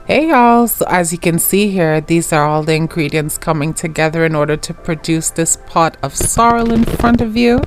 Hey y'all, so as you can see here, these are all the ingredients coming together in order to produce this pot of sorrel in front of you,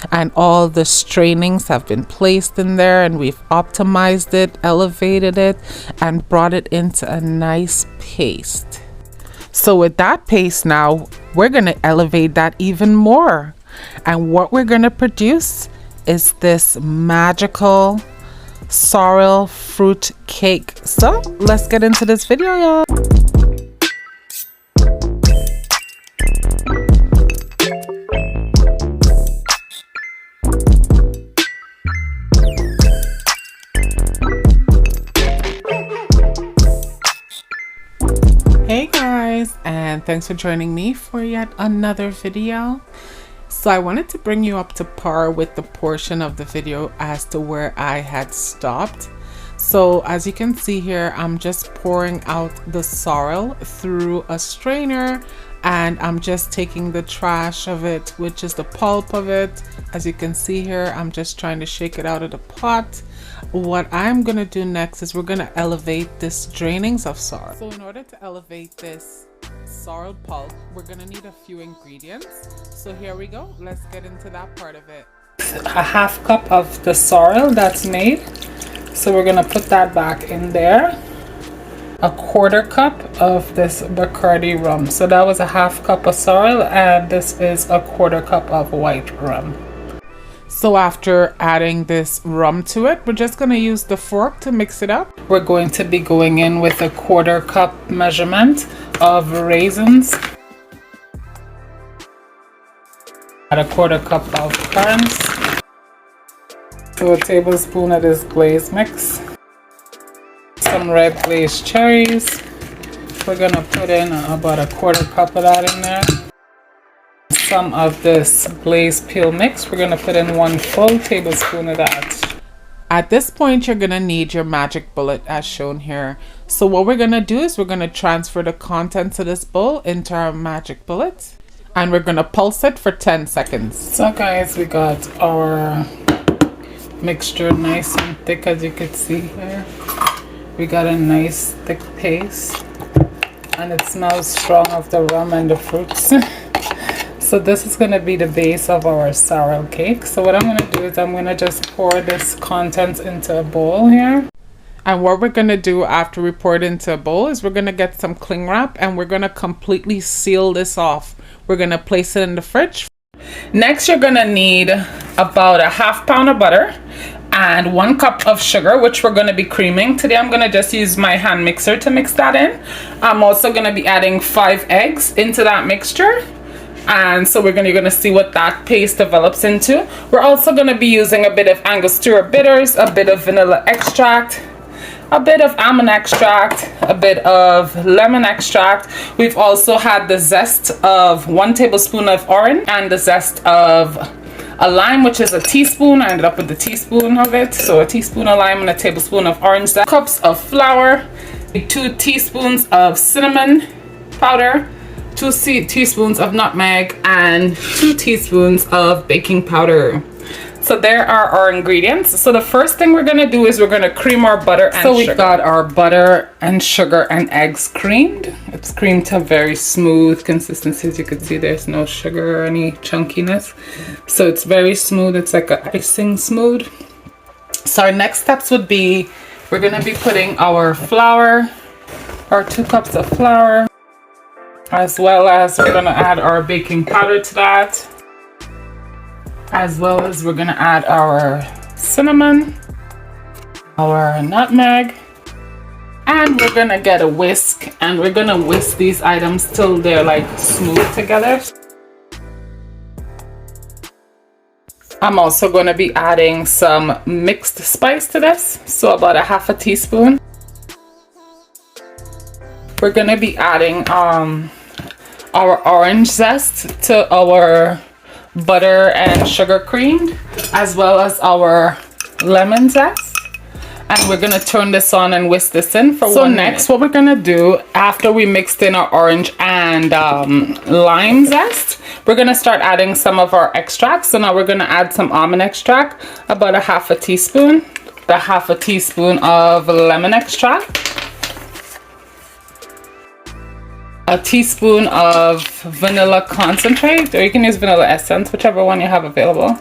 and all the strainings have been placed in there, and we've optimized it, elevated it, and brought it into a nice paste. So with that paste now, we're going to elevate that even more, and what we're going to produce is this magical sorrel fruit cake. So let's get into this video, y'all. Hey guys, and thanks for joining me for yet another video. So I wanted to bring you up to par with the portion of the video as to where I had stopped. So as you can see here, I'm just pouring out the sorrel through a strainer, and I'm just taking the trash of it, which is the pulp of it. As you can see here, I'm just trying to shake it out of the pot. What I'm gonna do next is we're gonna elevate this drainings of sorrel. So in order to elevate this sorrel pulp, we're gonna need a few ingredients. So here we go, let's get into that part of it. A half cup of the sorrel that's made, so we're gonna put that back in there. A quarter cup of this Bacardi rum, so that was a half cup of sorrel, and this is a quarter cup of white rum. So after adding this rum to it, we're just going to use the fork to mix it up. We're going to be going in with a quarter cup measurement of raisins. Add a quarter cup of currants. So a tablespoon of this glaze mix. Some red glazed cherries. We're going to put in about a quarter cup of that in there. Some of this glazed peel mix, we're going to put in 1 full tablespoon of that. At this point, you're going to need your magic bullet as shown here. So what we're going to do is we're going to transfer the contents of this bowl into our magic bullet, and we're going to pulse it for 10 seconds. So guys, we got our mixture nice and thick, as you can see here. We got a nice thick paste, and it smells strong of the rum and the fruits. So this is going to be the base of our sorrel cake. So what I'm going to do is I'm going to just pour this contents into a bowl here. And what we're going to do after we pour it into a bowl is we're going to get some cling wrap, and we're going to completely seal this off. We're going to place it in the fridge. Next, you're going to need about a half pound of butter and 1 cup of sugar, which we're going to be creaming. Today I'm going to just use my hand mixer to mix that in. I'm also going to be adding 5 eggs into that mixture. And so you're gonna see what that paste develops into. We're also gonna be using a bit of Angostura bitters, a bit of vanilla extract, a bit of almond extract, a bit of lemon extract. We've also had the zest of 1 tablespoon of orange and the zest of a lime, which is a teaspoon. I ended up with the teaspoon of it. So a teaspoon of lime and a tablespoon of orange zest. Cups of flour, 2 teaspoons of cinnamon powder, 2 teaspoons of nutmeg, and 2 teaspoons of baking powder. So there are our ingredients. So the first thing we're going to do is we're going to cream our butter and sugar. So we've got our butter and sugar and eggs creamed. It's creamed to a very smooth consistency. As you can see, there's no sugar or any chunkiness. So it's very smooth. It's like an icing smooth. So our next steps would be we're going to be putting our flour, our 2 cups of flour, as well as we're going to add our baking powder to that, as well as we're going to add our cinnamon, our nutmeg, and we're going to get a whisk, and we're going to whisk these items till they're like smooth together. I'm also going to be adding some mixed spice to this, so about a half a teaspoon. We're going to be adding our orange zest to our butter and sugar creamed, as well as our lemon zest. And we're going to turn this on and whisk this in for 1 minute. So next, what we're going to do after we mixed in our orange and lime zest, we're going to start adding some of our extracts. So now we're going to add some almond extract, about a half a teaspoon, a half a teaspoon of lemon extract, a teaspoon of vanilla concentrate, or you can use vanilla essence, whichever one you have available.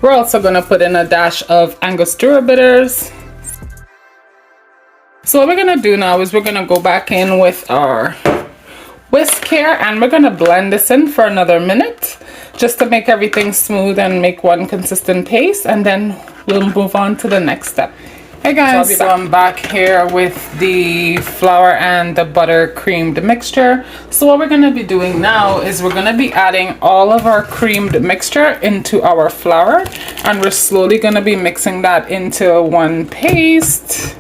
We're also going to put in a dash of Angostura bitters. So what we're going to do now is we're going to go back in with our whisk here, and we're going to blend this in for another minute just to make everything smooth and make one consistent paste, and then we'll move on to the next step. Hey guys, so I'm back here with the flour and the butter creamed mixture. So what we're going to be doing now is we're going to be adding all of our creamed mixture into our flour, and we're slowly going to be mixing that into one paste.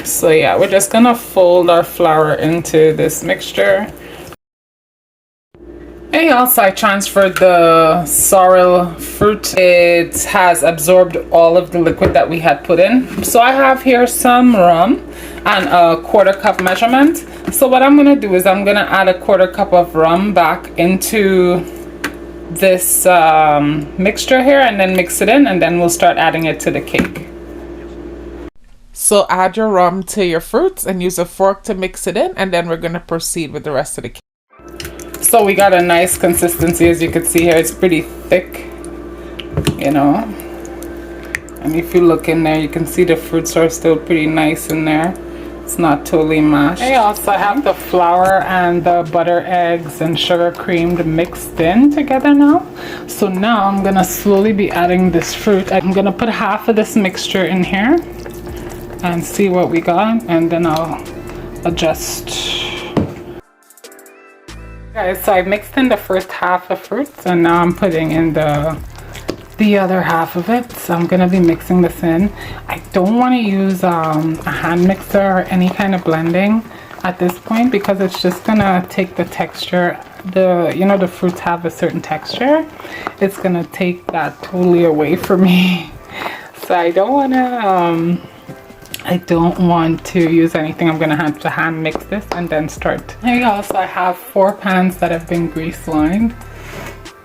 So yeah, we're just going to fold our flour into this mixture. Hey y'all, so I transferred the sorrel fruit. It has absorbed all of the liquid that we had put in. So I have here some rum and a 1/4 cup measurement. So what I'm gonna do is I'm gonna add a 1/4 cup of rum back into this mixture here, and then mix it in, and then we'll start adding it to the cake. So add your rum to your fruits and use a fork to mix it in, and then we're gonna proceed with the rest of the cake. So we got a nice consistency, as you can see here. It's pretty thick, you know, and if you look in there, you can see the fruits are still pretty nice in there. It's not totally mashed. I also have the flour and the butter, eggs, and sugar creamed mixed in together now. So now I'm gonna slowly be adding this fruit. I'm gonna put half of this mixture in here and see what we got, and then I'll adjust. Guys, so I mixed in the first half of fruits, and now I'm putting in the other half of it. So I'm gonna be mixing this in. I don't want to use a hand mixer or any kind of blending at this point, because it's just gonna take the texture. You know, the fruits have a certain texture. It's gonna take that totally away from me. So I don't want to use anything. I'm gonna have to hand mix this and then start. Here you go. So I have 4 pans that have been grease lined,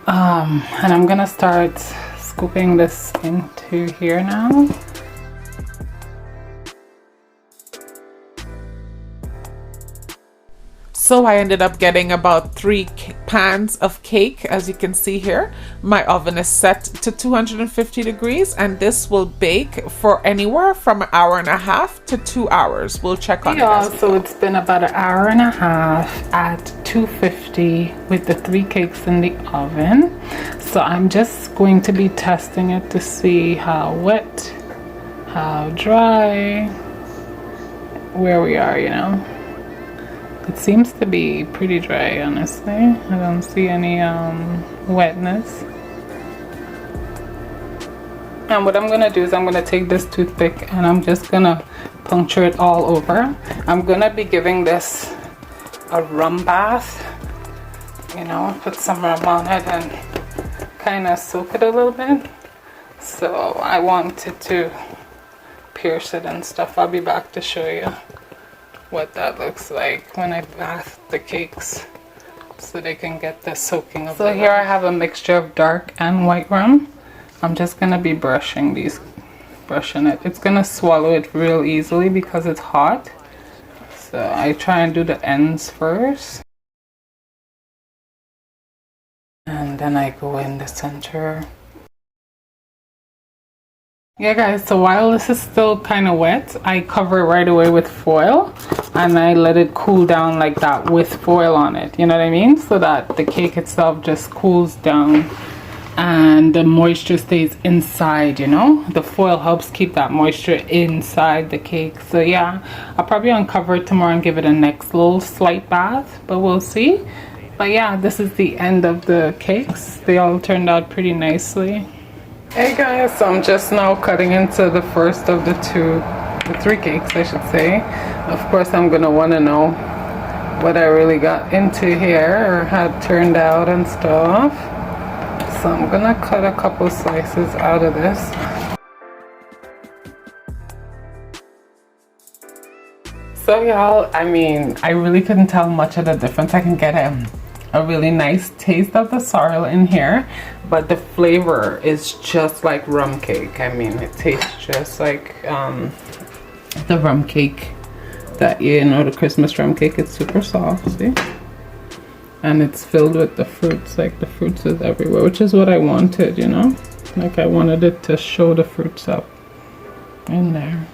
and I'm gonna start scooping this into here now. So I ended up getting about 3 pans of cake, as you can see here. My oven is set to 250 degrees, and this will bake for anywhere from 1.5 hours to 2 hours. We'll check on it. So it's been about 1.5 hours at 250 with the 3 cakes in the oven. So I'm just going to be testing it to see how wet, how dry, where we are, you know. It seems to be pretty dry, honestly. I don't see any wetness. And what I'm gonna do is I'm gonna take this toothpick and I'm just gonna puncture it all over. I'm gonna be giving this a rum bath, you know, put some rum on it and kind of soak it a little bit. So I wanted to pierce it and stuff. I'll be back to show you what that looks like when I bath the cakes, so they can get the soaking of. So here I have a mixture of dark and white rum. I'm just gonna be brushing it. It's gonna swallow it real easily because it's hot. So I try and do the ends first, and then I go in the center. Yeah guys, so while this is still kind of wet, I cover it right away with foil, and I let it cool down like that with foil on it, you know what I mean? So that the cake itself just cools down and the moisture stays inside, you know? The foil helps keep that moisture inside the cake. So yeah, I'll probably uncover it tomorrow and give it a next little slight bath, but we'll see. But yeah, this is the end of the cakes. They all turned out pretty nicely. Hey guys, so I'm just now cutting into the first of the 3 cakes, I should say. Of course, I'm gonna want to know what I really got into here or had turned out and stuff. So I'm gonna cut a couple slices out of this. So y'all, I mean, I really couldn't tell much of the difference. I can get a really nice taste of the sorrel in here, but the flavor is just like rum cake. I mean, it tastes just like the rum cake that, you know, the Christmas drum cake is super soft, see? And it's filled with the fruits, like the fruits is everywhere, which is what I wanted, you know? Like I wanted it to show the fruits up in there.